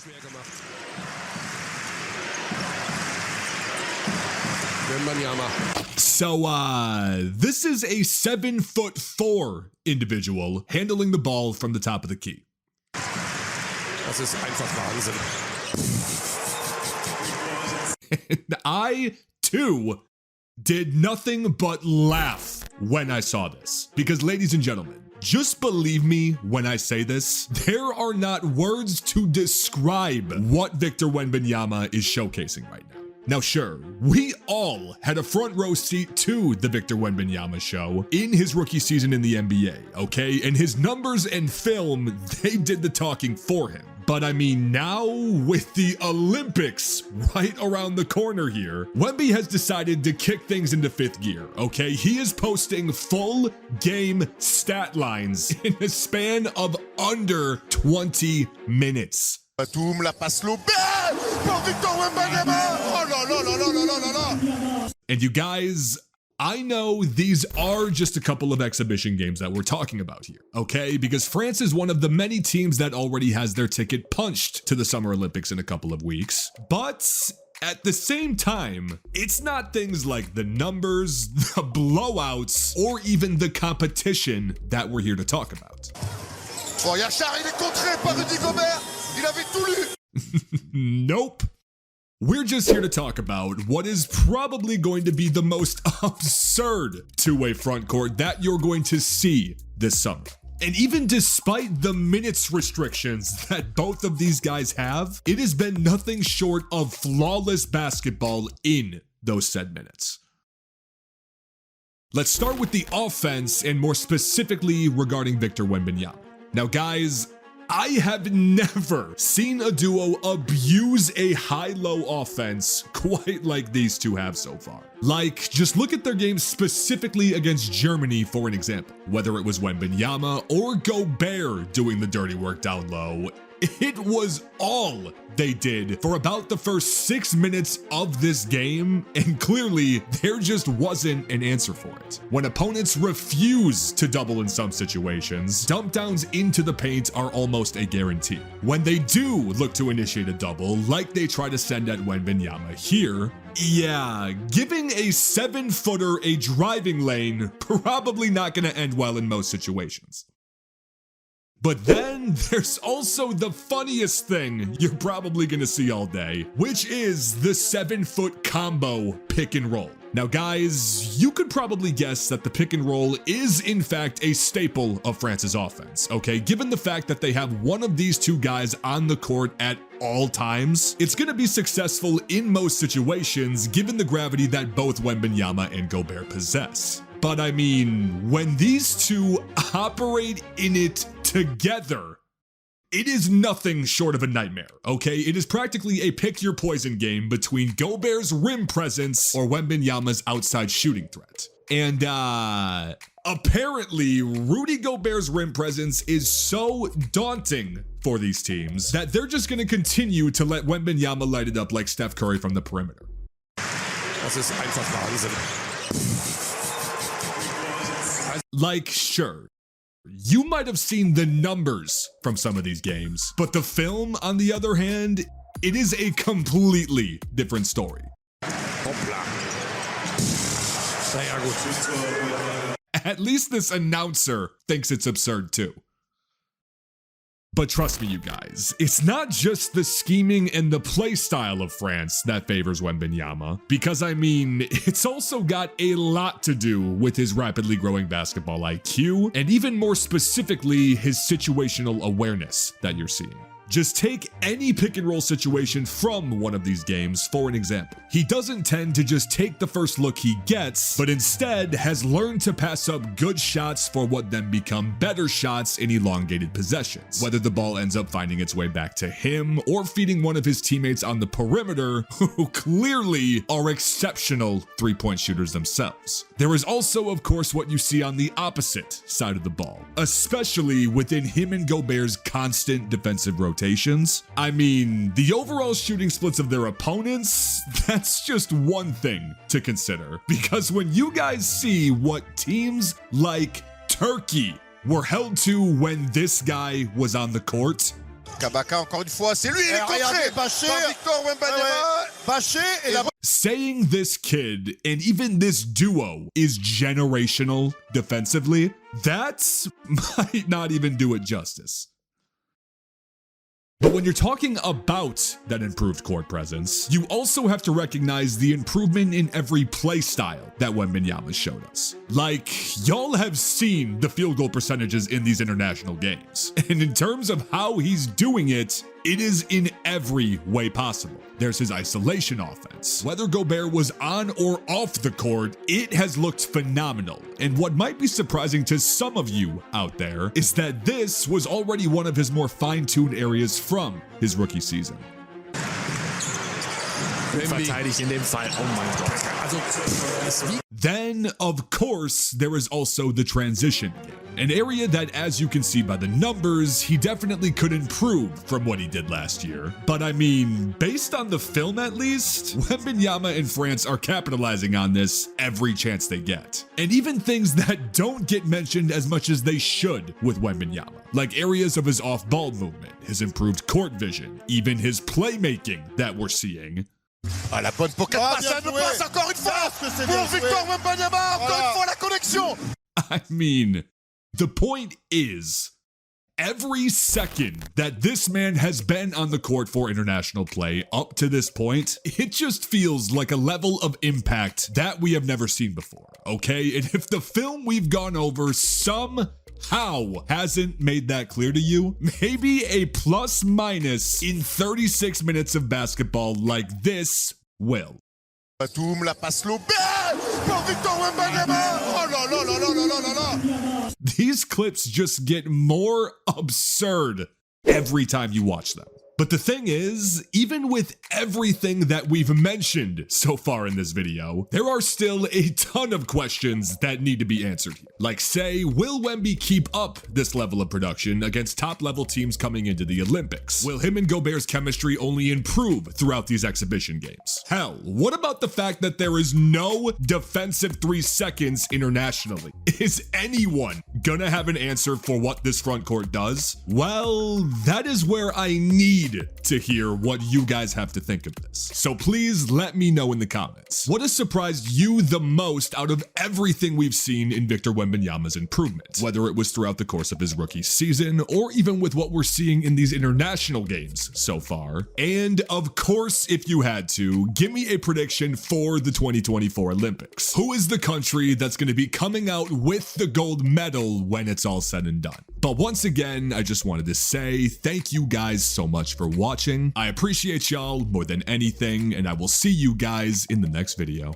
schwer gemacht. Wembanyama. So, this is a 7'4" individual handling the ball from the top of the key. Das ist einfach Wahnsinn. And I, too, did nothing but laugh when I saw this. Because, ladies and gentlemen, just believe me when I say this, there are not words to describe what Victor Wembanyama is showcasing right now. Now sure, we all had a front row seat to the Victor Wembanyama show in his rookie season in the NBA, okay? And his numbers and film, they did the talking for him. But I mean, now with the Olympics right around the corner here, Wemby has decided to kick things into fifth gear, okay? He is posting full game stat lines in a span of under 20 minutes. Batum, la passe Gobert pour Victor Wembanyama. Oh là là là là là là là. And you guys, I know these are just a couple of exhibition games that we're talking about here, okay? Because France is one of the many teams that already has their ticket punched to the Summer Olympics in a couple of weeks. But at the same time, it's not things like the numbers, the blowouts, or even the competition that we're here to talk about. Oh, Yachar, il est contré par Rudy Gobert. Il avait tout lu. Nope. We're just here to talk about what is probably going to be the most absurd two-way front court that you're going to see this summer. And even despite the minutes restrictions that both of these guys have, it has been nothing short of flawless basketball in those said minutes. Let's start with the offense and more specifically regarding Victor Wembanyama. Now guys, I have never seen a duo abuse a high-low offense quite like these two have so far. Like, just look at their games specifically against Germany for an example. Whether it was Wembanyama or Gobert doing the dirty work down low, it was all they did for about the first 6 minutes of this game, and clearly there just wasn't an answer for it. When opponents refuse to double in some situations, dump downs into the paint are almost a guarantee. When they do look to initiate a double, like they try to send at Wembanyama here, yeah, giving a 7-footer a driving lane probably not gonna end well in most situations. But then there's also the funniest thing you're probably gonna see all day, which is the 7-foot combo pick and roll. Now guys, you could probably guess that the pick and roll is in fact a staple of France's offense, okay? Given the fact that they have one of these two guys on the court at all times, it's gonna be successful in most situations given the gravity that both Wembanyama and Gobert possess. But I mean, when these two operate in it together, it is nothing short of a nightmare, okay? It is practically a pick your poison game between Gobert's rim presence or Wembanyama's outside shooting threat. And apparently Rudy Gobert's rim presence is so daunting for these teams that they're just gonna continue to let Wembanyama light it up like Steph Curry from the perimeter. Das ist einfach Wahnsinn. Like, sure, you might have seen the numbers from some of these games, but the film, on the other hand, it is a completely different story. Hoppla. Sehr gut. At least this announcer thinks it's absurd too. But trust me, you guys, it's not just the scheming and the play style of France that favors Wembanyama, because I mean, it's also got a lot to do with his rapidly growing basketball IQ, and even more specifically, his situational awareness that you're seeing. Just take any pick and roll situation from one of these games for an example. He doesn't tend to just take the first look he gets, but instead has learned to pass up good shots for what then become better shots in elongated possessions. Whether the ball ends up finding its way back to him or feeding one of his teammates on the perimeter who clearly are exceptional three-point shooters themselves. There is also, of course, what you see on the opposite side of the ball, especially within him and Gobert's constant defensive rotations. I mean, the overall shooting splits of their opponents, that's just one thing to consider. Because when you guys see what teams like Turkey were held to when this guy was on the court, Kabaka, encore une fois, c'est lui, il est regardez, contré Bâché. par Victor Wembanyama. Bâché et la... Saying this kid and even this duo is generational defensively, that might not even do it justice. But when you're talking about that improved court presence, you also have to recognize the improvement in every play style that Wembanyama showed us. Like, y'all have seen the field goal percentages in these international games. And in terms of how he's doing it, it is in every way possible. There's his isolation offense. Whether Gobert was on or off the court, it has looked phenomenal. And what might be surprising to some of you out there is that this was already one of his more fine-tuned areas from his rookie season. Verteidigt in dem Fall. Oh mein Gott. Also, es wie Then, of course, there is also the transition game. An area that, as you can see by the numbers, he definitely could improve from what he did last year. But I mean, based on the film at least, Wembanyama and France are capitalizing on this every chance they get. And even things that don't get mentioned as much as they should with Wembanyama, like areas of his off-ball movement, his improved court vision, even his playmaking that we're seeing. Ah, la bonne pocket passe, bien elle joué. passe encore une fois Parce que c'est pour bien Victor joué. Wembanyama, encore Voilà. une fois la connexion. I mean, the point is, every second that this man has been on the court for international play up to this point, it just feels like a level of impact that we have never seen before, okay? And if the film we've gone over somehow hasn't made that clear to you, maybe a plus minus in 36 minutes of basketball like this will. Batum, la passe Gobert pour Victor Wembanyama. Oh là là là là là là là là. These clips just get more absurd every time you watch them. But the thing is, even with everything that we've mentioned so far in this video, there are still a ton of questions that need to be answered here. Like, say, will Wemby keep up this level of production against top-level teams coming into the Olympics? Will him and Gobert's chemistry only improve throughout these exhibition games? Hell, what about the fact that there is no defensive 3 seconds internationally? Is anyone gonna have an answer for what this front court does? Well, that is where I need to hear what you guys have to think of this. So please let me know in the comments. What has surprised you the most out of everything we've seen in Victor Wembanyama's improvement? Whether it was throughout the course of his rookie season or even with what we're seeing in these international games so far. And of course, if you had to, give me a prediction for the 2024 Olympics. Who is the country that's going to be coming out with the gold medal when it's all said and done? But once again, I just wanted to say thank you guys so much for watching. I appreciate y'all more than anything, and I will see you guys in the next video.